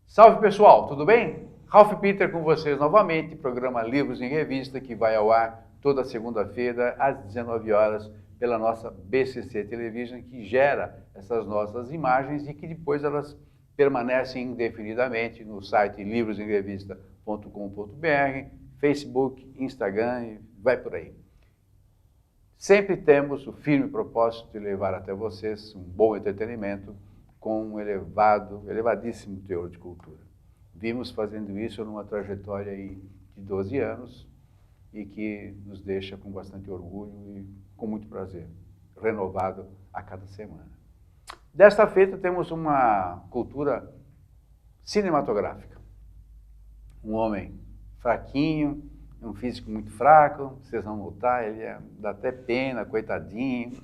Salve pessoal, tudo bem? Ralph Peter com vocês novamente, programa Livros em Revista, que vai ao ar toda segunda-feira às 19 horas pela nossa BCC Television, que gera essas nossas imagens e que depois elas permanecem indefinidamente no site livrosemrevista.com.br, Facebook, Instagram e vai por aí. Sempre temos o firme propósito de levar até vocês um bom entretenimento com um elevadíssimo teor de cultura. Vimos fazendo isso numa trajetória aí de 12 anos e que nos deixa com bastante orgulho e com muito prazer, renovado a cada semana. Desta feita temos uma cultura cinematográfica. Um homem fraquinho, um físico muito fraco, vocês vão notar, dá até pena, coitadinho,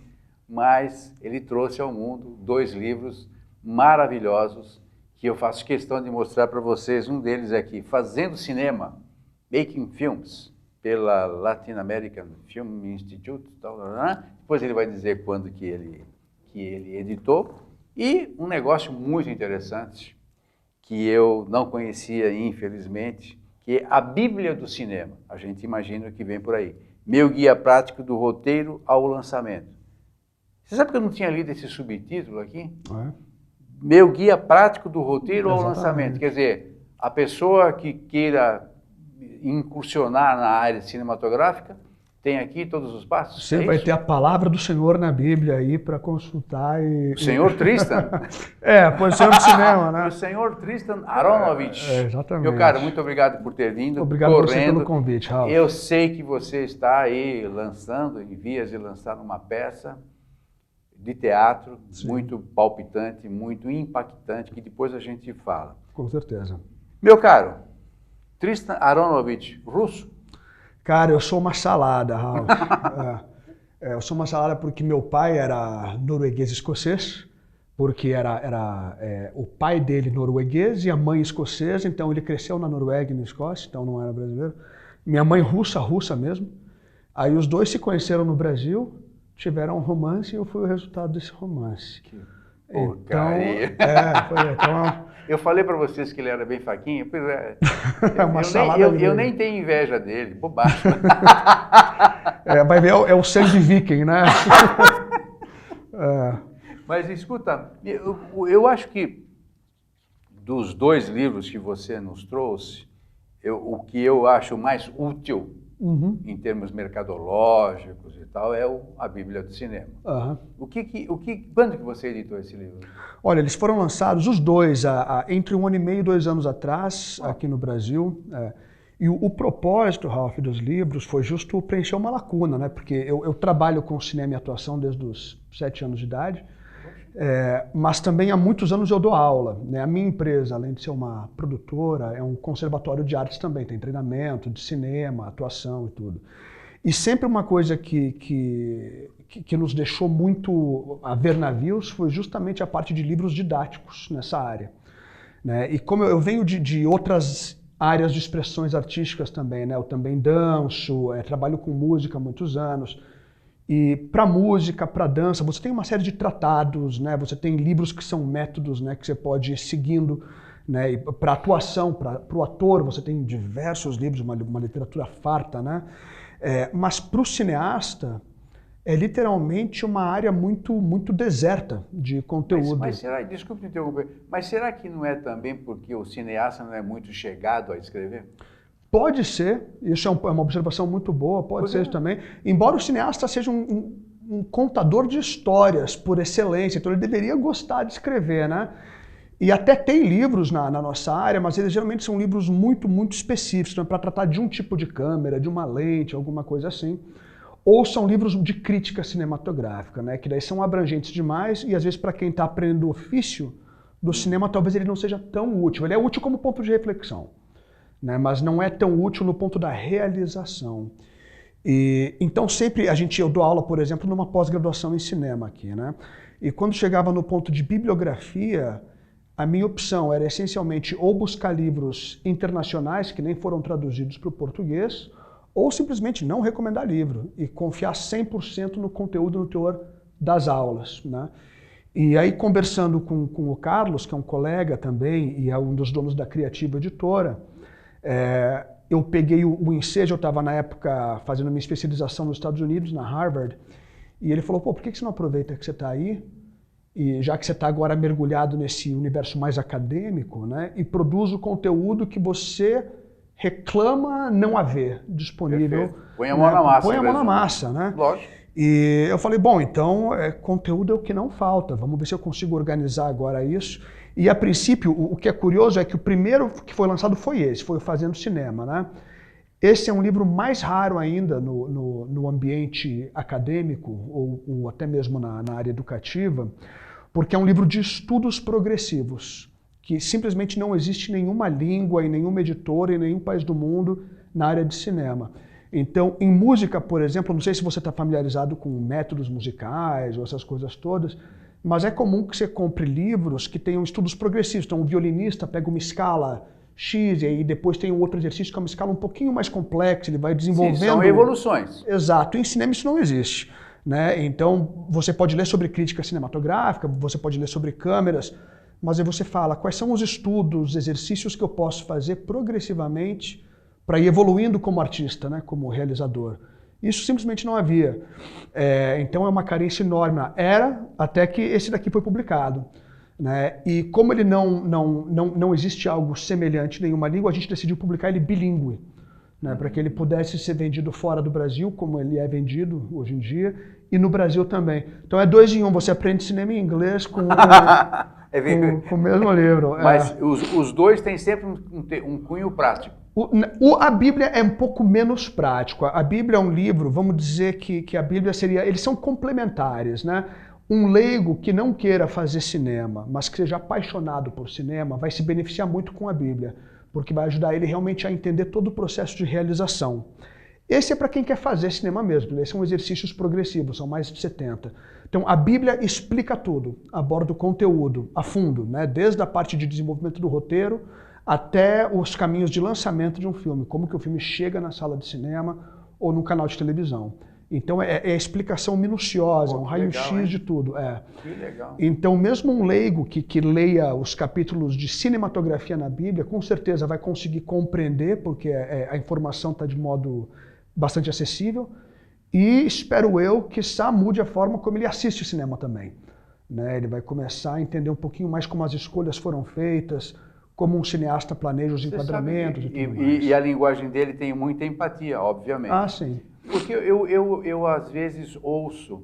mas ele trouxe ao mundo 2 livros maravilhosos que eu faço questão de mostrar para vocês. Um deles é aqui, Fazendo Cinema, Making Films, pela Latin American Film Institute, depois ele vai dizer quando que ele editou, e um negócio muito interessante, que eu não conhecia infelizmente, que é a Bíblia do Cinema, a gente imagina que vem por aí, Meu Guia Prático do Roteiro ao Lançamento. Você sabe que eu não tinha lido esse subtítulo aqui? Meu Guia Prático do Roteiro ao Lançamento. Quer dizer, a pessoa que queira incursionar na área cinematográfica tem aqui todos os passos. Você vai ter a palavra do Senhor na Bíblia aí para consultar e... O senhor Tristan? Pois o senhor do cinema, né? O senhor Tristan Aronovich. Exatamente. Meu caro, muito obrigado por ter vindo. Obrigado você pelo convite, Ralph. Eu sei que você está aí lançando, em vias de lançar uma peça de teatro, sim, muito palpitante, muito impactante, que depois a gente fala. Com certeza. Meu caro, Tristan Aronovich, russo? Cara, eu sou uma salada, Ralph. Eu sou uma salada porque meu pai era norueguês-escocês, porque era o pai dele norueguês e a mãe escocesa, então ele cresceu na Noruega e na Escócia, então não era brasileiro. Minha mãe russa mesmo. Aí os dois se conheceram no Brasil, tiveram um romance e eu fui o resultado desse romance. Que porcaria. Então, eu falei para vocês que ele era bem fraquinho, pois é. Eu nem tenho inveja dele, bobagem. Vai ver, é o sangue viking, né? Mas escuta, eu acho que dos 2 livros que você nos trouxe, o que eu acho mais útil, em termos mercadológicos e tal, é a Bíblia do Cinema. Quando que você editou esse livro? Olha, eles foram lançados, os dois, entre 1 ano e meio e 2 anos atrás, aqui no Brasil. E o propósito, Ralph, dos livros foi justo preencher uma lacuna, né? Porque eu trabalho com cinema e atuação desde os 7 anos de idade, mas também há muitos anos eu dou aula, né? A minha empresa, além de ser uma produtora, é um conservatório de artes também, tem treinamento de cinema, atuação e tudo. E sempre uma coisa que nos deixou muito a ver navios foi justamente a parte de livros didáticos nessa área, né? E como eu venho de outras áreas de expressões artísticas também, né? Eu também danço, trabalho com música há muitos anos. E para música, para dança, você tem uma série de tratados, né? Você tem livros que são métodos, né? Que você pode ir seguindo, né? E para atuação, para o ator, você tem diversos livros, uma literatura farta, né? Mas para o cineasta, é literalmente uma área muito deserta de conteúdo. Mas será, desculpe me interromper, mas será que não é também porque o cineasta não é muito chegado a escrever? Pode ser, isso é uma observação muito boa, pode ser isso também. Embora o cineasta seja um contador de histórias por excelência, então ele deveria gostar de escrever, né? E até tem livros na nossa área, mas eles geralmente são livros muito específicos, né? Para tratar de um tipo de câmera, de uma lente, alguma coisa assim. Ou são livros de crítica cinematográfica, né? Que daí são abrangentes demais e às vezes para quem está aprendendo o ofício do cinema, talvez ele não seja tão útil. Ele é útil como ponto de reflexão, né? Mas não é tão útil no ponto da realização. Então sempre eu dou aula, por exemplo, numa pós-graduação em cinema aqui, né? E quando chegava no ponto de bibliografia, a minha opção era essencialmente ou buscar livros internacionais que nem foram traduzidos para o português, ou simplesmente não recomendar livro e confiar 100% no conteúdo, no teor das aulas, né? E aí, conversando com o Carlos, que é um colega também e é um dos donos da Criativa Editora, eu peguei o ensejo, eu estava na época fazendo minha especialização nos Estados Unidos, na Harvard, e ele falou, pô, por que você não aproveita que você está aí, e já que você está agora mergulhado nesse universo mais acadêmico, né, e produz o conteúdo que você reclama não haver disponível. Perfeito. Põe a mão na massa. Põe a mão na massa, né? Lógico. E eu falei, bom, então conteúdo é o que não falta, vamos ver se eu consigo organizar agora isso. E a princípio, o que é curioso é que o primeiro que foi lançado foi esse, foi o Fazendo Cinema, né? Esse é um livro mais raro ainda no ambiente acadêmico, ou até mesmo na área educativa, porque é um livro de estudos progressivos, que simplesmente não existe nenhuma língua, em nenhuma editora, em nenhum país do mundo na área de cinema. Então, em música, por exemplo, não sei se você está familiarizado com métodos musicais ou essas coisas todas, mas é comum que você compre livros que tenham estudos progressivos. Então, o violinista pega uma escala X e aí depois tem um outro exercício que é uma escala um pouquinho mais complexa, ele vai desenvolvendo... Sim, são evoluções. Exato. Em cinema isso não existe, né? Então, você pode ler sobre crítica cinematográfica, você pode ler sobre câmeras, mas aí você fala quais são os estudos, exercícios que eu posso fazer progressivamente para ir evoluindo como artista, né, como realizador. Isso simplesmente não havia. Então é uma carência enorme. Era até que esse daqui foi publicado, né? E como ele não existe algo semelhante em nenhuma língua, a gente decidiu publicar ele bilíngue, né, para que ele pudesse ser vendido fora do Brasil, como ele é vendido hoje em dia, e no Brasil também. Então é 2 em 1, você aprende cinema em inglês com o mesmo livro. Mas os dois têm sempre um cunho prático. A Bíblia é um pouco menos prático. A Bíblia é um livro, vamos dizer que a Bíblia seria... Eles são complementares, né? Um leigo que não queira fazer cinema, mas que seja apaixonado por cinema, vai se beneficiar muito com a Bíblia, porque vai ajudar ele realmente a entender todo o processo de realização. Esse é para quem quer fazer cinema mesmo, esses são exercícios progressivos, são mais de 70. Então a Bíblia explica tudo, aborda o conteúdo a fundo, né? Desde a parte de desenvolvimento do roteiro, até os caminhos de lançamento de um filme, como que o filme chega na sala de cinema ou no canal de televisão. Então é a explicação minuciosa, um raio-x de tudo. Que legal. Então mesmo um leigo que leia os capítulos de cinematografia na Bíblia, com certeza vai conseguir compreender, porque a informação está de modo bastante acessível, e espero eu que mude a forma como ele assiste cinema também, né? Ele vai começar a entender um pouquinho mais como as escolhas foram feitas, como um cineasta planeja os enquadramentos e tudo mais. E a linguagem dele tem muita empatia, obviamente. Ah, sim. Porque eu às vezes ouço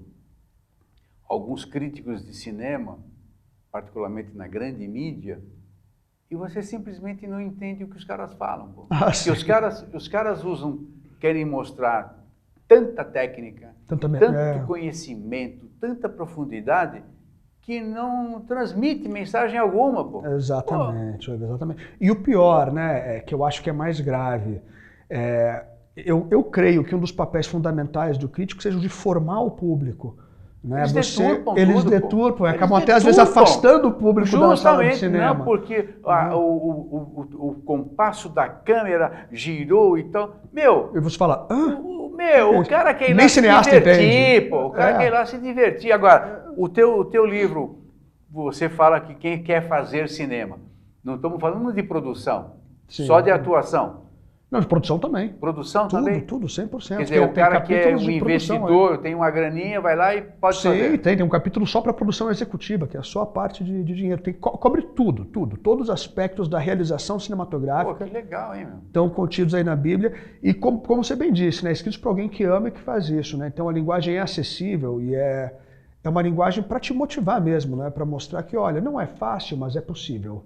alguns críticos de cinema, particularmente na grande mídia, e você simplesmente não entende o que os caras falam. Pô. Porque os caras querem mostrar tanta técnica, tanto conhecimento, tanta profundidade, que não transmite mensagem alguma, pô. Exatamente, exatamente. E o pior, né, que eu acho que é mais grave, eu creio que um dos papéis fundamentais do crítico seja o de formar o público. Né? Eles deturpam, acabam até às vezes afastando o público da sala de cinema. Não, porque o compasso da câmera girou e tal. E você fala, o cara quer ir lá se divertir, pô. O cara quer ir lá se divertir. Agora, o teu livro, você fala que quem quer fazer cinema. Não estamos falando de produção, só de atuação. Não, de produção também. Produção também? Tudo, 100%. Quer dizer, o cara que é um investidor, tem uma graninha, vai lá e pode fazer. Tem um capítulo só para produção executiva, que é só a parte de dinheiro. Cobre tudo. Todos os aspectos da realização cinematográfica. Pô, que legal, hein, meu? Estão contidos aí na Bíblia. E como você bem disse, né, escritos para alguém que ama e que faz isso. Né? Então a linguagem é acessível e é uma linguagem para te motivar mesmo, né? Para mostrar que, olha, não é fácil, mas é possível.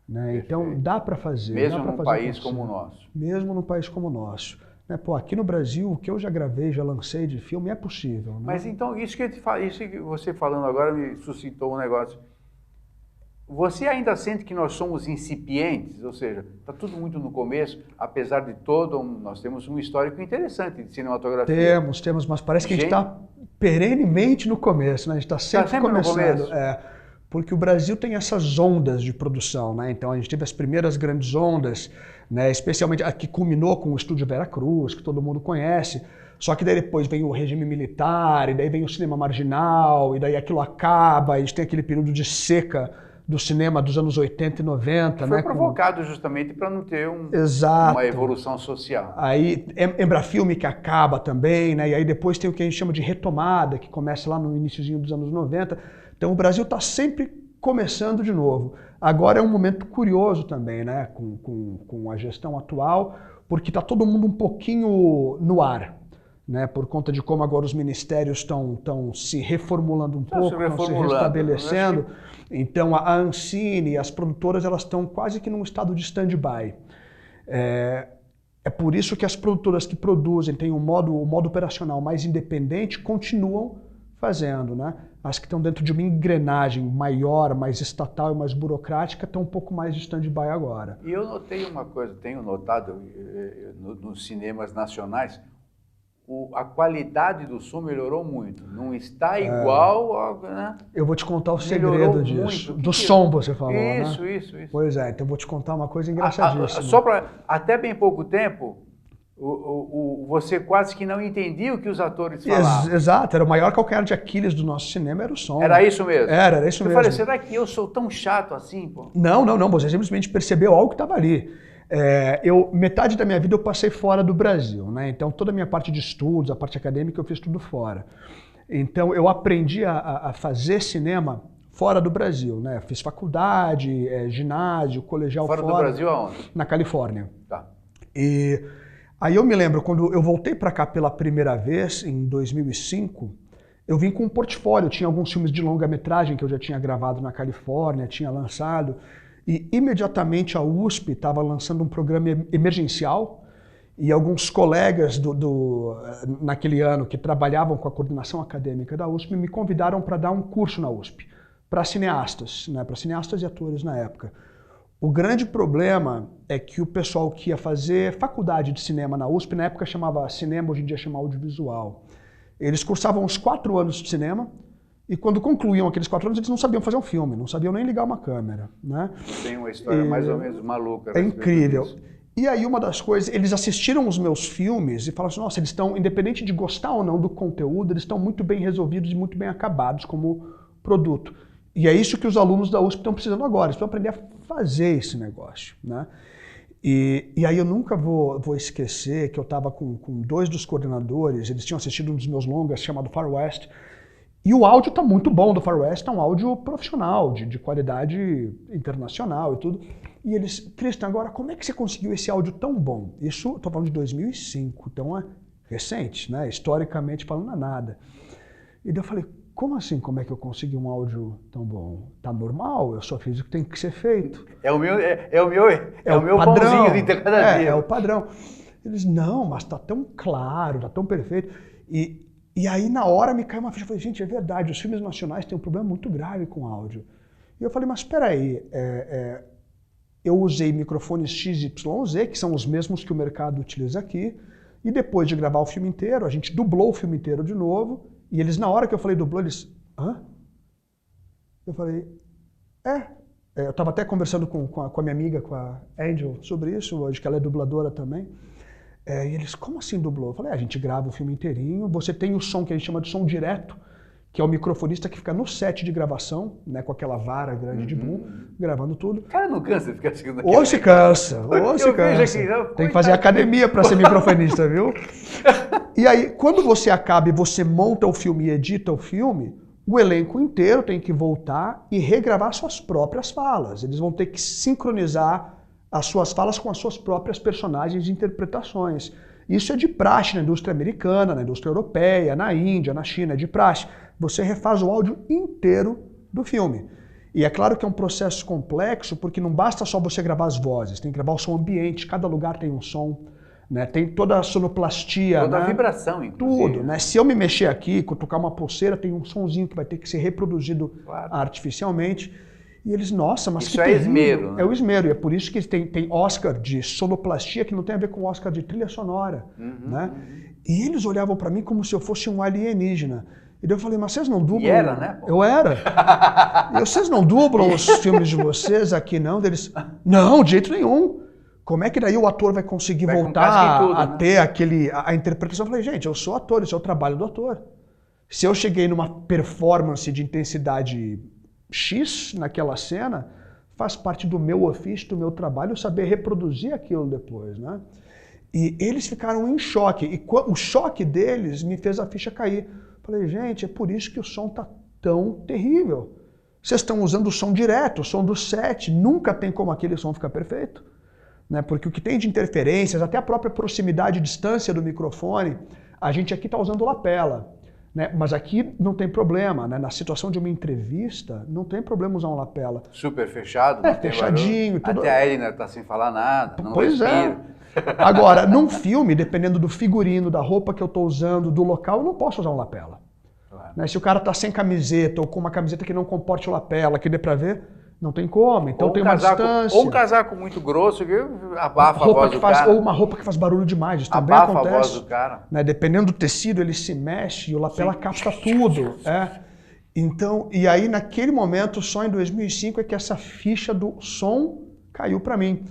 Né? Então dá para fazer. Mesmo num país como o nosso. Mesmo num país como o nosso. Né? Pô, aqui no Brasil, o que eu já gravei, já lancei de filme é possível. Né? Mas então, isso que você falando agora me suscitou um negócio. Você ainda sente que nós somos incipientes? Ou seja, está tudo muito no começo, apesar de nós temos um histórico interessante de cinematografia. Temos, mas parece que a gente está perenemente no começo, né? A gente está sempre começando. No começo. porque o Brasil tem essas ondas de produção, né? Então a gente teve as primeiras grandes ondas, né? Especialmente a que culminou com o Estúdio Veracruz, que todo mundo conhece. Só que daí depois vem o regime militar, e daí vem o cinema marginal, e daí aquilo acaba, e a gente tem aquele período de seca do cinema dos anos 80 e 90. Foi né? provocado justamente para não ter Exato. uma evolução social. Aí Embrafilme que acaba também, né? E aí depois tem o que a gente chama de retomada, que começa lá no iniciozinho dos anos 90. Então o Brasil está sempre começando de novo. Agora é um momento curioso também, né? Com a gestão atual, porque está todo mundo um pouquinho no ar, né? Por conta de como agora os ministérios estão se reformulando um pouco, estão se restabelecendo. Então a Ancine e as produtoras elas estão quase que num estado de stand-by. É por isso que as produtoras que produzem, têm o modo operacional mais independente, continuam fazendo, né? As que estão dentro de uma engrenagem maior, mais estatal e mais burocrática, estão um pouco mais de stand-by agora. E eu notei uma coisa, tenho notado nos cinemas nacionais, a qualidade do som melhorou muito. Não está igual, né? Eu vou te contar o segredo disso. Do som, você falou, isso, né? Isso. Pois é, então eu vou te contar uma coisa engraçadíssima. Só para até bem pouco tempo, você quase que não entendia o que os atores falavam. Exato, era o maior calcanhar de Aquiles do nosso cinema, era o som. Era isso mesmo? Era isso mesmo. Eu falei, será que eu sou tão chato assim, pô? Não, você simplesmente percebeu algo que estava ali. Metade da minha vida eu passei fora do Brasil, né? Então toda a minha parte de estudos, a parte acadêmica, eu fiz tudo fora. Então eu aprendi a fazer cinema fora do Brasil, né? Fiz faculdade, ginásio, colegial fora. Fora do Brasil aonde? Na Califórnia. Tá. E aí eu me lembro, quando eu voltei para cá pela primeira vez, em 2005, eu vim com um portfólio, tinha alguns filmes de longa-metragem que eu já tinha gravado na Califórnia, tinha lançado. E imediatamente a USP estava lançando um programa emergencial e alguns colegas naquele ano que trabalhavam com a coordenação acadêmica da USP me convidaram para dar um curso na USP, para cineastas, né, para cineastas e atores na época. O grande problema é que o pessoal que ia fazer faculdade de cinema na USP, na época chamava cinema, hoje em dia chama audiovisual, eles cursavam uns 4 anos de cinema. E quando concluíam aqueles 4 anos, eles não sabiam fazer um filme, não sabiam nem ligar uma câmera, né? Tem uma história mais ou menos maluca. É incrível. E aí uma das coisas, eles assistiram os meus filmes e falaram assim, nossa, eles estão, independente de gostar ou não do conteúdo, eles estão muito bem resolvidos e muito bem acabados como produto. E é isso que os alunos da USP estão precisando agora, eles precisam aprender a fazer esse negócio, né? E aí eu nunca vou esquecer que eu estava com 2 dos coordenadores, eles tinham assistido um dos meus longas chamado Far West. E o áudio está muito bom do Far West, é um áudio profissional, de qualidade internacional e tudo. E eles, Christian, agora como é que você conseguiu esse áudio tão bom? Isso, estou falando de 2005, então é recente, né? Historicamente falando, não é nada. E daí eu falei, como assim, como é que eu consegui um áudio tão bom? Tá normal, eu só fiz o que tem que ser feito. É o meu padrão, pãozinho de integrativo. É o padrão. Eles, não, mas tá tão claro, tá tão perfeito. E aí, na hora, me caiu uma ficha. Eu falei, gente, é verdade, os filmes nacionais têm um problema muito grave com áudio. E eu falei, mas espera aí, eu usei microfones XYZ, que são os mesmos que o mercado utiliza aqui, e depois de gravar o filme inteiro, a gente dublou o filme inteiro de novo, e eles, na hora que eu falei dublou, eles, hã? Eu falei, eu estava até conversando com a minha amiga, com a Angel, sobre isso hoje, que ela é dubladora também. E eles, como assim dublou? Eu falei, a gente grava o filme inteirinho, você tem o som que a gente chama de som direto, que é o microfonista que fica no set de gravação, né, com aquela vara grande de boom, gravando tudo. O cara não cansa de ficar assistindo Ou se cansa, ou se cansa. Tem que fazer academia para ser microfonista, viu? E aí, quando você acaba e você monta o filme e edita o filme, o elenco inteiro tem que voltar e regravar suas próprias falas. Eles vão ter que sincronizar as suas falas com as suas próprias personagens e interpretações. Isso é de praxe na indústria americana, na indústria europeia, na Índia, na China, é de praxe. Você refaz o áudio inteiro do filme. E é claro que é um processo complexo, porque não basta só você gravar as vozes, tem que gravar o som ambiente, cada lugar tem um som, né? Tem toda a sonoplastia. Toda né? a vibração, inclusive. Tudo, né? Se eu me mexer aqui, cutucar uma pulseira, tem um sonzinho que vai ter que ser reproduzido artificialmente. E eles, nossa, mas isso que é terrível. esmero, né? É o esmero, e é por isso que tem Oscar de sonoplastia que não tem a ver com Oscar de trilha sonora, né? E eles olhavam para mim como se eu fosse um alienígena. E daí eu falei, mas vocês não dublam? E era, né? Eu era. E vocês não dublam os filmes de vocês aqui, não? Deles, não, de jeito nenhum. Como é que daí o ator vai conseguir voltar tudo, a né? ter a interpretação? Eu falei, gente, eu sou ator, esse é o trabalho do ator. Se eu cheguei numa performance de intensidade X naquela cena, faz parte do meu ofício, do meu trabalho, saber reproduzir aquilo depois, né? E eles ficaram em choque. E o choque deles me fez a ficha cair. Falei, gente, é por isso que o som tá tão terrível. Vocês estão usando o som direto, o som do set. Nunca tem como aquele som ficar perfeito. Né? Porque o que tem de interferências, até a própria proximidade e distância do microfone, a gente aqui está usando lapela. Né? Mas aqui não tem problema, né? Na situação de uma entrevista, não tem problema usar um lapela. Super fechado, É, fechadinho. Tudo... Até a Elina está sem falar nada, não pois respira. É. Agora, num filme, dependendo do figurino, da roupa que eu estou usando, do local, eu não posso usar um lapela. Claro. Né? Se o cara está sem camiseta ou com uma camiseta que não comporte o lapela, que dê para ver, não tem como. Então tem uma distância. Ou um casaco muito grosso que abafa a voz do cara. Ou uma roupa que faz barulho demais, isso também abafa acontece. A voz do cara. Né? Dependendo do tecido, ele se mexe e o lapela capta tudo. Então, e aí naquele momento, só em 2005, é que essa ficha do som caiu para mim.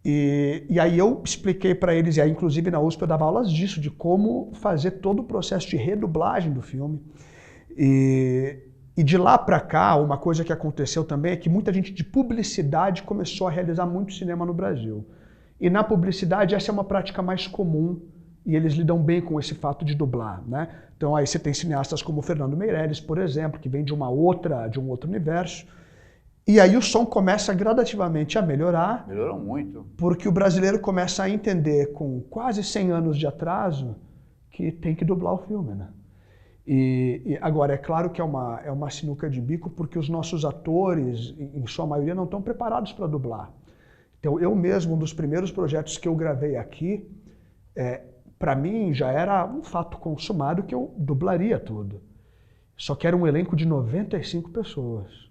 E aí eu expliquei para eles, e aí inclusive na USP eu dava aulas disso, de como fazer todo o processo de redublagem do filme. E de lá para cá, uma coisa que aconteceu também é que muita gente de publicidade começou a realizar muito cinema no Brasil. E na publicidade essa é uma prática mais comum e eles lidam bem com esse fato de dublar, né? Então aí você tem cineastas como o Fernando Meirelles, por exemplo, que vem de um outro universo. E aí o som começa gradativamente a melhorar. Melhorou muito. Porque o brasileiro começa a entender, com quase 100 anos de atraso, que tem que dublar o filme, né? E agora, é claro que é uma sinuca de bico, porque os nossos atores, em sua maioria, não estão preparados para dublar. Então, eu mesmo, um dos primeiros projetos que eu gravei aqui, para mim já era um fato consumado que eu dublaria tudo. Só que era um elenco de 95 pessoas.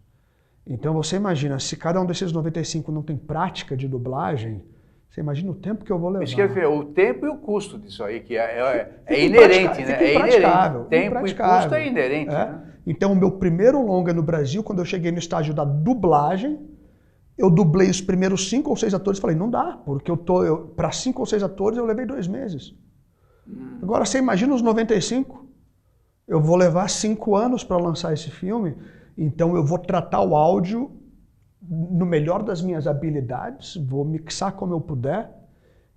Então, você imagina, se cada um desses 95 não tem prática de dublagem, você imagina o tempo que eu vou levar. Isso quer dizer, o tempo e o custo disso aí, que é inerente, né? É inerente. Tempo e custo é inerente. Né? Então, o meu primeiro longa no Brasil, quando eu cheguei no estágio da dublagem, eu dublei os primeiros 5 ou 6 atores e falei, não dá, porque para 5 ou 6 atores eu levei 2 meses. Agora, você imagina os 95? Eu vou levar 5 anos para lançar esse filme, então eu vou tratar o áudio no melhor das minhas habilidades, vou mixar como eu puder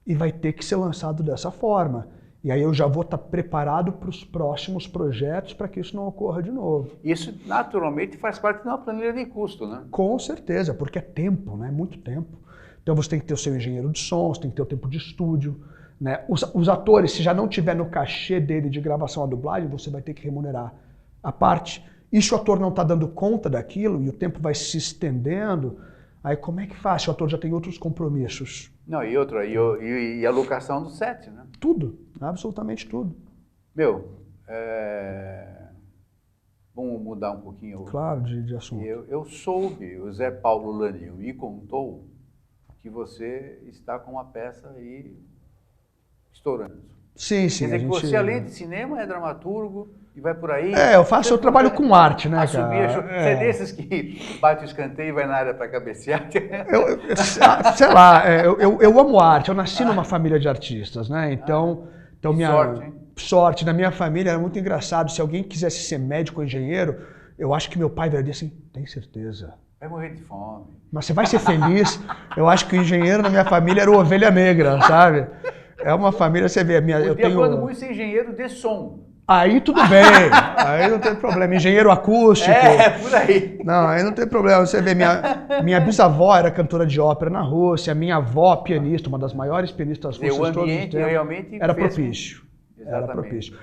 e vai ter que ser lançado dessa forma. E aí eu já vou estar preparado para os próximos projetos para que isso não ocorra de novo. Isso naturalmente faz parte de uma planilha de custo, né? Com certeza, porque é tempo, né? Muito tempo. Então você tem que ter o seu engenheiro de som, você tem que ter o tempo de estúdio. Né? Os atores, se já não tiver no cachê dele de gravação a dublagem, você vai ter que remunerar a parte. E se o ator não está dando conta daquilo e o tempo vai se estendendo, aí como é que faz se o ator já tem outros compromissos? Não, e a locação do set, né? Tudo, absolutamente tudo. Vamos mudar um pouquinho. Claro, de assunto. Eu soube, o Zé Paulo Lanil me contou que você está com uma peça aí estourando. Sim, sim. Quer dizer que você, além de cinema, é dramaturgo e vai por aí. Eu trabalho com arte, né, cara? Você é desses que bate o escanteio e vai na área para cabecear? Sei lá, eu amo arte, eu nasci numa família de artistas, né? Então minha sorte, hein? Sorte, na minha família era muito engraçado. Se alguém quisesse ser médico ou engenheiro, eu acho que meu pai diria assim, tem certeza. Vai morrer de fome. Mas você vai ser feliz. Eu acho que o engenheiro na minha família era o ovelha negra, sabe? É uma família, você vê, eu tenho... quando muito ser engenheiro de som. Aí tudo bem, aí não tem problema. Engenheiro acústico. Por aí. Não, aí não tem problema. Você vê, minha bisavó era cantora de ópera na Rússia, minha avó pianista, uma das maiores pianistas russas de todos os tempos. Realmente era propício. Exatamente. Era propício.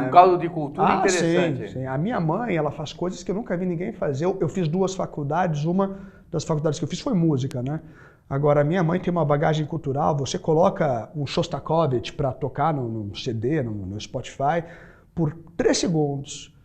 Um caldo de cultura interessante. Sim. A minha mãe, ela faz coisas que eu nunca vi ninguém fazer. Eu fiz 2 faculdades, uma das faculdades que eu fiz foi música, né? Agora, a minha mãe tem uma bagagem cultural, você coloca um Shostakovich para tocar no CD, no Spotify, por 3 segundos.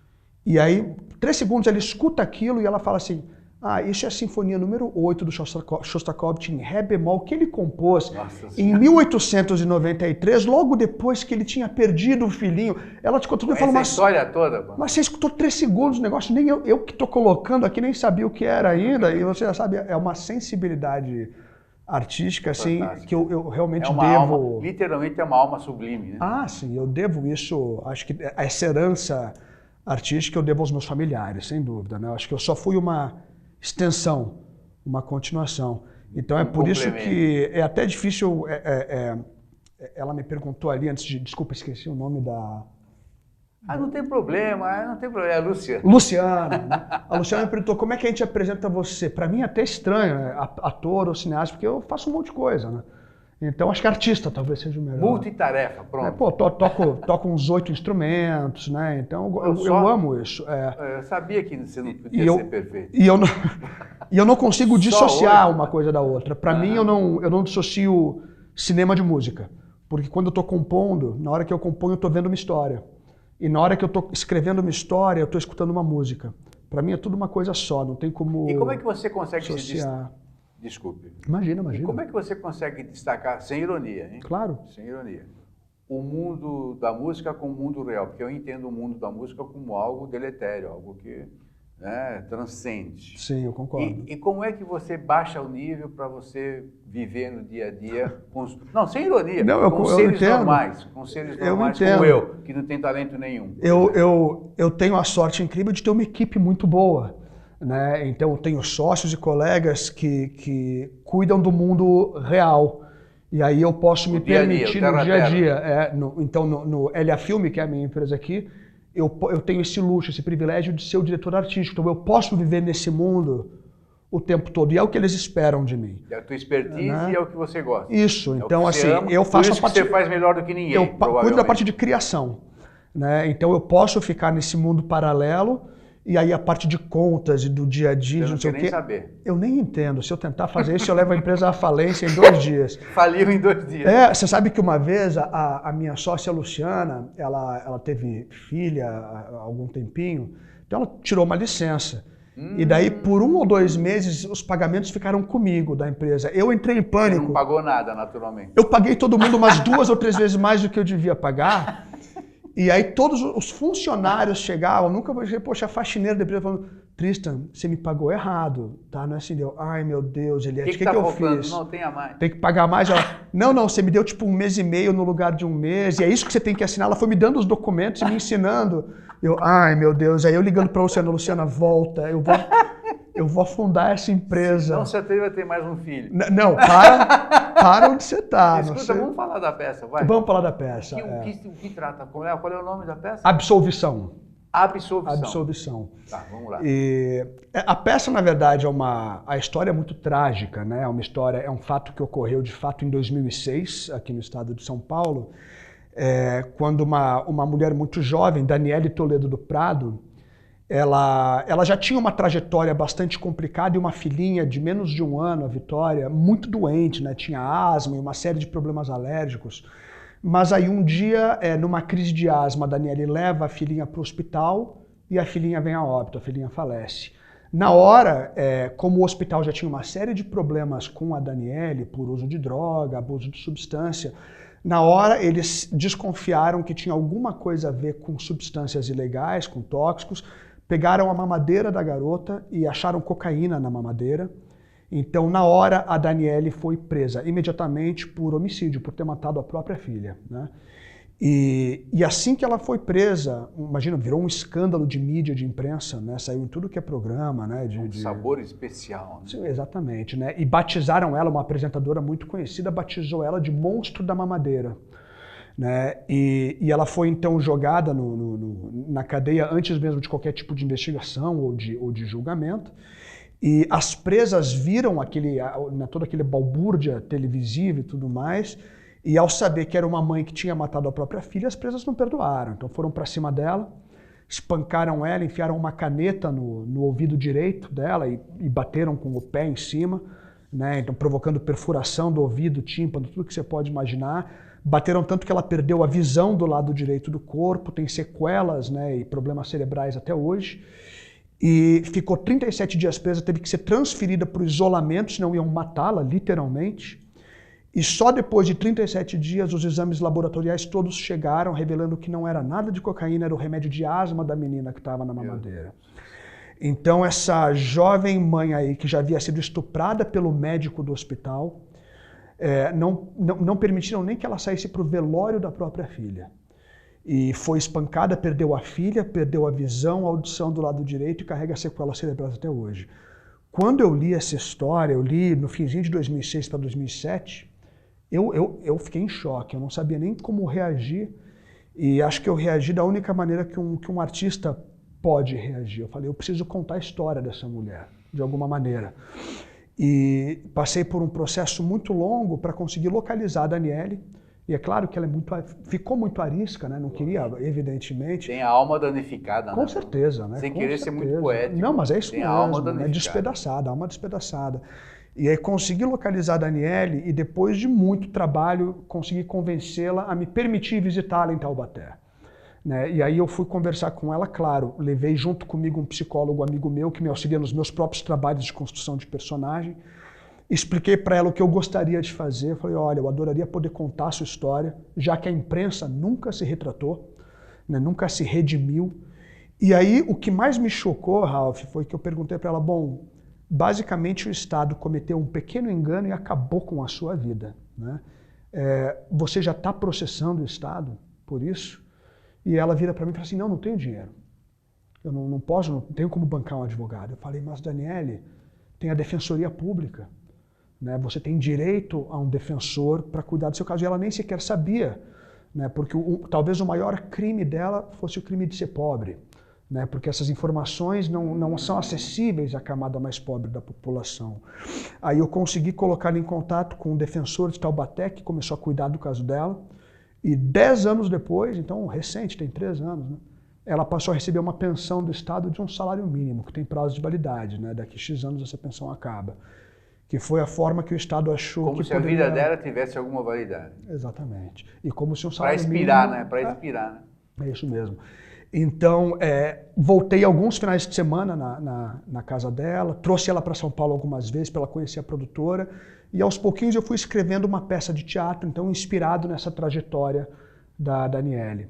E aí, 3 segundos ela escuta aquilo e ela fala assim, Ah, isso é a Sinfonia número 8 do Shostakovich em Ré bemol, que ele compôs em 1893, logo depois que ele tinha perdido o filhinho. Ela te contou e falou, mas história toda, mano. Mas você escutou 3 segundos o negócio, nem eu que estou colocando aqui nem sabia o que era ainda, e você já sabe, é uma sensibilidade artística, assim, que eu realmente devo... Alma, literalmente é uma alma sublime, né? Ah, sim, eu devo isso, acho que essa herança artística eu devo aos meus familiares, sem dúvida, né? Eu acho que eu só fui uma extensão, uma continuação. Então é por isso que é até difícil... ela me perguntou ali antes de... Desculpa, esqueci o nome da... Ah, não tem problema, é a Luciana. Luciana, né? A Luciana me perguntou como é que a gente apresenta você. Para mim é até estranho, né? Ator ou cineasta, porque eu faço um monte de coisa, né? Então acho que artista talvez seja o melhor. Multitarefa, pronto. Pô, toco uns 8 instrumentos, né? Então eu amo isso. Eu sabia que você não podia ser perfeito. E eu não consigo dissociar uma coisa da outra. Para mim eu não dissocio cinema de música. Porque quando eu estou compondo, na hora que eu componho eu estou vendo uma história. E na hora que eu estou escrevendo uma história, eu estou escutando uma música. Para mim é tudo uma coisa só, não tem como... E como é que você consegue associar? Desculpe. Imagina. E como é que você consegue destacar, sem ironia, hein? Claro. Sem ironia, o mundo da música com o mundo real? Porque eu entendo o mundo da música como algo deletério, algo que transcende. Sim, eu concordo. E como é que você baixa o nível para você viver no dia a dia com não, sem ironia, com seres normais, como eu, que não tem talento nenhum. Eu tenho a sorte incrível de ter uma equipe muito boa, né? Então eu tenho sócios e colegas que cuidam do mundo real. E aí eu posso me permitir no dia a dia. Então no LA Filme, que é a minha empresa aqui, eu tenho esse luxo, esse privilégio de ser o diretor artístico. Então eu posso viver nesse mundo o tempo todo. E é o que eles esperam de mim. É a tua expertise, né? E é o que você gosta. Isso. Então assim, eu faço a parte... Você faz melhor do que ninguém, eu cuido da parte de criação, né? Então eu posso ficar nesse mundo paralelo e aí a parte de contas e do dia a dia, não sei o quê. Saber. Eu nem entendo. Se eu tentar fazer isso, eu levo a empresa à falência em 2 dias. Faliu em 2 dias. Você sabe que uma vez a minha sócia Luciana, ela teve filha há algum tempinho, então ela tirou uma licença. E daí, por 1 ou 2 meses, os pagamentos ficaram comigo da empresa. Eu entrei em pânico. Você não pagou nada, naturalmente. Eu paguei todo mundo umas 2 ou 3 vezes mais do que eu devia pagar. E aí todos os funcionários chegavam, nunca vou dizer, poxa, a faxineira da empresa falando, Tristan, você me pagou errado, tá? Não é assim, deu, ai meu Deus, Eliette, o que eu fiz? Não, tenha mais. Tem que pagar mais? Ela, não, você me deu tipo 1 mês e meio no lugar de 1 mês, e é isso que você tem que assinar. Ela foi me dando os documentos e me ensinando. Eu, ai meu Deus, aí eu ligando pra Luciana, volta, eu vou afundar essa empresa. Não se atreva a ter mais um filho. Não, para onde você está. Escuta, vamos falar da peça, vai. Vamos falar da peça. O que trata? Qual é o nome da peça? Absolvição. Absolvição. Tá, vamos lá. E a peça, na verdade, a história é muito trágica, né? É um fato que ocorreu, de fato, em 2006, aqui no estado de São Paulo, quando uma mulher muito jovem, Daniele Toledo do Prado, ela já tinha uma trajetória bastante complicada e uma filhinha de menos de 1 ano, a Vitória, muito doente, né? Tinha asma e uma série de problemas alérgicos. Mas aí um dia, numa crise de asma, a Daniele leva a filhinha para o hospital e a filhinha vem a óbito, a filhinha falece. Na hora, como o hospital já tinha uma série de problemas com a Daniele por uso de droga, abuso de substância, na hora eles desconfiaram que tinha alguma coisa a ver com substâncias ilegais, com tóxicos, pegaram a mamadeira da garota e acharam cocaína na mamadeira. Então, na hora, a Daniele foi presa imediatamente por homicídio, por ter matado a própria filha, né? E assim que ela foi presa, imagina, virou um escândalo de mídia, de imprensa, né? Saiu em tudo que é programa, né? Sabor especial, né? Sim, exatamente, né? E batizaram ela, uma apresentadora muito conhecida, batizou ela de monstro da mamadeira. Né? E ela foi então jogada na cadeia antes mesmo de qualquer tipo de investigação ou de julgamento. E as presas viram toda aquele balbúrdia televisiva e tudo mais, e ao saber que era uma mãe que tinha matado a própria filha, as presas não perdoaram. Então foram para cima dela, espancaram ela, enfiaram uma caneta no ouvido direito dela e bateram com o pé em cima, né? Então provocando perfuração do ouvido, tímpano, tudo que você pode imaginar. Bateram tanto que ela perdeu a visão do lado direito do corpo, tem sequelas, né, e problemas cerebrais até hoje. e ficou 37 dias presa, teve que ser transferida para o isolamento, senão iam matá-la, literalmente. E só depois de 37 dias os exames laboratoriais todos chegaram, revelando que não era nada de cocaína, era o remédio de asma da menina que estava na mamadeira. Então essa jovem mãe aí, que já havia sido estuprada pelo médico do hospital, não permitiram nem que ela saísse para o velório da própria filha. E foi espancada, perdeu a filha, perdeu a visão, a audição do lado direito e carrega sequelas cerebrais até hoje. Quando eu li essa história, eu li no finzinho de 2006 para 2007, eu fiquei em choque, eu não sabia nem como reagir. E acho que eu reagi da única maneira que um artista pode reagir. Eu falei, eu preciso contar a história dessa mulher, de alguma maneira. E passei por um processo muito longo para conseguir localizar a Daniele. E é claro que ela ficou muito arisca, né? Não queria, evidentemente. Tem a alma danificada, Com né? certeza, né? Sem Com querer certeza. ser muito poético. Não, mas é isso tem mesmo, a alma né? danificada. Despedaçada, alma despedaçada. E aí consegui localizar a Daniele e depois de muito trabalho consegui convencê-la a me permitir visitá-la em Taubaté. Né? E aí eu fui conversar com ela, claro, levei junto comigo um psicólogo amigo meu que me auxilia nos meus próprios trabalhos de construção de personagem. Expliquei para ela o que eu gostaria de fazer. Falei, olha, eu adoraria poder contar a sua história, já que a imprensa nunca se retratou, né, nunca se redimiu. E aí o que mais me chocou, Ralph, foi que eu perguntei para ela, bom, basicamente o Estado cometeu um pequeno engano e acabou com a sua vida. Né? Você já está processando o Estado por isso? E ela vira para mim e fala assim, não tenho dinheiro. Eu não posso, não tenho como bancar um advogado. Eu falei, mas Daniele, tem a Defensoria Pública. Né? Você tem direito a um defensor para cuidar do seu caso. E ela nem sequer sabia, né? Porque talvez o maior crime dela fosse o crime de ser pobre. Né? Porque essas informações não são acessíveis à camada mais pobre da população. Aí eu consegui colocar em contato com um defensor de Taubaté, que começou a cuidar do caso dela. E 10 anos depois, então recente, tem 3 anos, né? Ela passou a receber uma pensão do Estado de um salário mínimo, que tem prazo de validade. Né? Daqui a X anos essa pensão acaba. Que foi a forma que o Estado achou como que se a vida dela tivesse alguma validade. Exatamente. E como se um salário mínimo... Para inspirar, mínimo, né? Para inspirar, né? É isso mesmo. Então, voltei alguns finais de semana na casa dela, trouxe ela para São Paulo algumas vezes para ela conhecer a produtora, e aos pouquinhos eu fui escrevendo uma peça de teatro, então inspirado nessa trajetória da Daniele.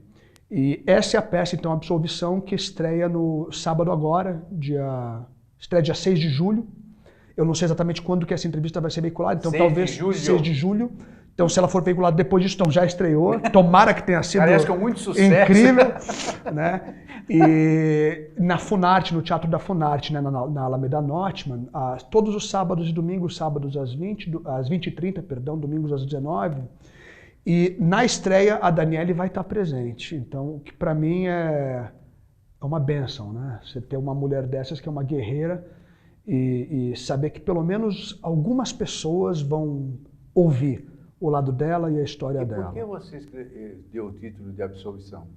E essa é a peça, então, Absolvição, que estreia no sábado agora, estreia dia 6 de julho. Eu não sei exatamente quando que essa entrevista vai ser veiculada, então talvez 6 de julho. Então, se ela for veiculada depois disso, então já estreou. Tomara que tenha sido com muito sucesso. Incrível. Né? E na Funarte, no Teatro da Funarte, né, na Alameda Notman, todos os sábados e domingos, sábados às 20h30, domingos às 19h. E na estreia, a Daniele vai estar presente. Então, o que para mim é uma bênção, né? Você ter uma mulher dessas que é uma guerreira e saber que pelo menos algumas pessoas vão ouvir o lado dela e a história dela. Por que você deu o título de Absolvição?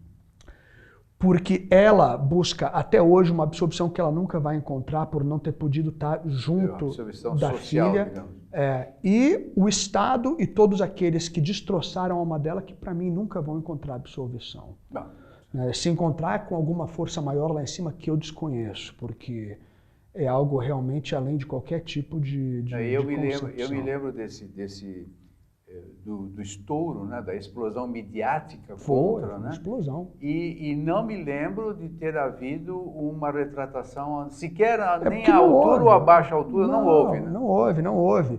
Porque ela busca até hoje uma absolvição que ela nunca vai encontrar por não ter podido estar junto da social, filha. E o Estado e todos aqueles que destroçaram a alma dela, que para mim nunca vão encontrar absolvição. Se encontrar com alguma força maior lá em cima que eu desconheço, porque é algo realmente além de qualquer tipo de eu me lembro do estouro, né, da explosão midiática contra, né? Explosão. E não me lembro de ter havido uma retratação, sequer nem à altura ou a baixa altura, não houve. Né? Não houve.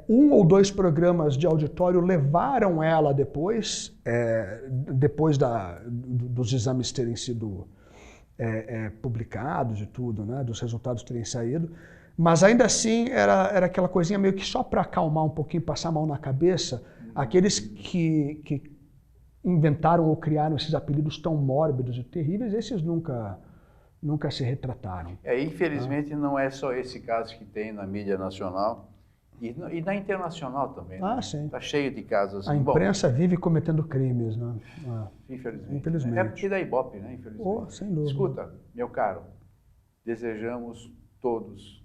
1 ou 2 programas de auditório levaram ela depois dos exames terem sido publicados e tudo, né, dos resultados terem saído. Mas ainda assim era aquela coisinha meio que só para acalmar um pouquinho, passar a mão na cabeça, aqueles que inventaram ou criaram esses apelidos tão mórbidos e terríveis, esses nunca se retrataram. Infelizmente não é só esse caso que tem na mídia nacional e na internacional também. Né? Sim. Está cheio de casos assim. A imprensa vive cometendo crimes, né? Infelizmente. É porque da Ibope, né? Infelizmente. Sem dúvida. Escuta, meu caro, desejamos todos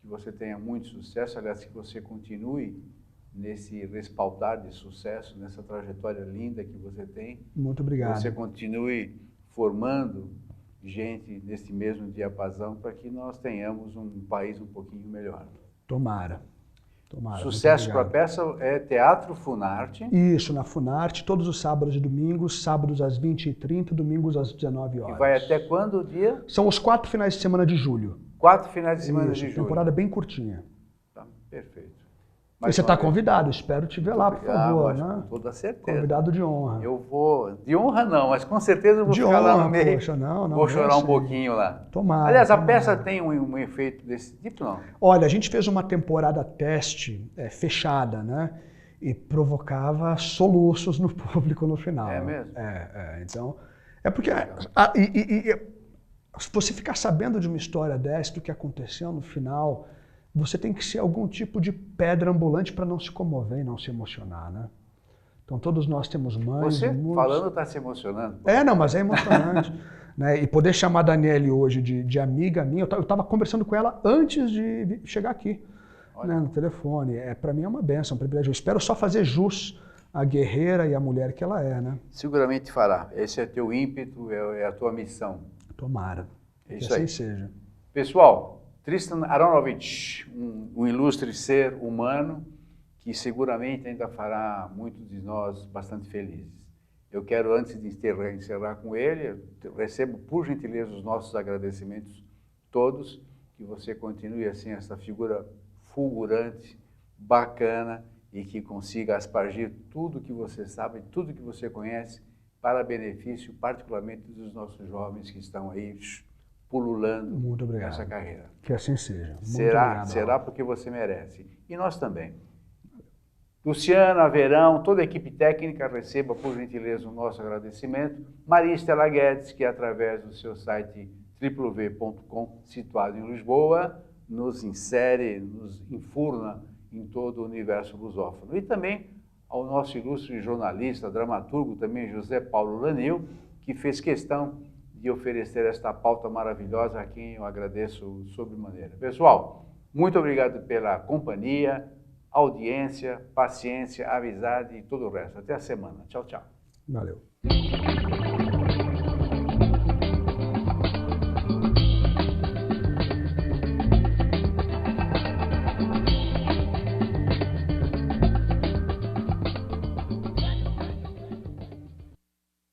que você tenha muito sucesso, aliás, que você continue nesse respaldar de sucesso, nessa trajetória linda que você tem. Muito obrigado. Que você continue formando gente nesse mesmo diapasão para que nós tenhamos um país um pouquinho melhor. Tomara. Tomara. Sucesso para a peça é Teatro Funarte. Isso, na Funarte, todos os sábados e domingos, sábados às 20h30, domingos às 19 horas. E vai até quando o dia? São os 4 finais de semana de julho. 4 finais de semana Isso, de julho. Temporada bem curtinha. Tá, perfeito. E você está convidado, espero te ver lá, por favor. Né? Com toda certeza. Convidado de honra. Eu vou, de honra não, mas com certeza eu vou de ficar honra, lá no meio. Poxa, não, vou chorar um pouquinho lá. Tomara. Aliás, tomara. a peça tem um efeito desse tipo, não? Olha, a gente fez uma temporada teste fechada, né? E provocava soluços no público no final. É mesmo? Então, é porque se você ficar sabendo de uma história dessa, do que aconteceu no final, você tem que ser algum tipo de pedra ambulante para não se comover e não se emocionar, né? Então todos nós temos mães. Você falando está se emocionando. Não, mas é emocionante. Né? E poder chamar a Daniele hoje de amiga minha, eu estava conversando com ela antes de chegar aqui, né, no telefone. Para mim é uma benção, um privilégio. Eu espero só fazer jus à guerreira e à mulher que ela é, né? Seguramente fará. Esse é teu ímpeto, é a tua missão. Tomara. É isso que assim aí. seja. Pessoal, Tristan Aronovich, um ilustre ser humano que seguramente ainda fará muitos de nós bastante felizes. Eu quero, antes de encerrar com ele, recebo por gentileza os nossos agradecimentos todos, que você continue assim, essa figura fulgurante, bacana e que consiga aspargir tudo que você sabe, tudo que você conhece, para benefício particularmente dos nossos jovens que estão aí pululando nessa carreira. Que assim seja. Será porque você merece. E nós também. Luciana, Verão, toda a equipe técnica, receba por gentileza o nosso agradecimento. Maria Estela Guedes, que através do seu site www.com, situado em Lisboa, nos insere, nos enfurna em todo o universo lusófono. E também ao nosso ilustre jornalista, dramaturgo também, José Paulo Lanil, que fez questão de oferecer esta pauta maravilhosa, a quem eu agradeço sobremaneira. Pessoal, muito obrigado pela companhia, audiência, paciência, amizade e todo o resto. Até a semana. Tchau, tchau. Valeu.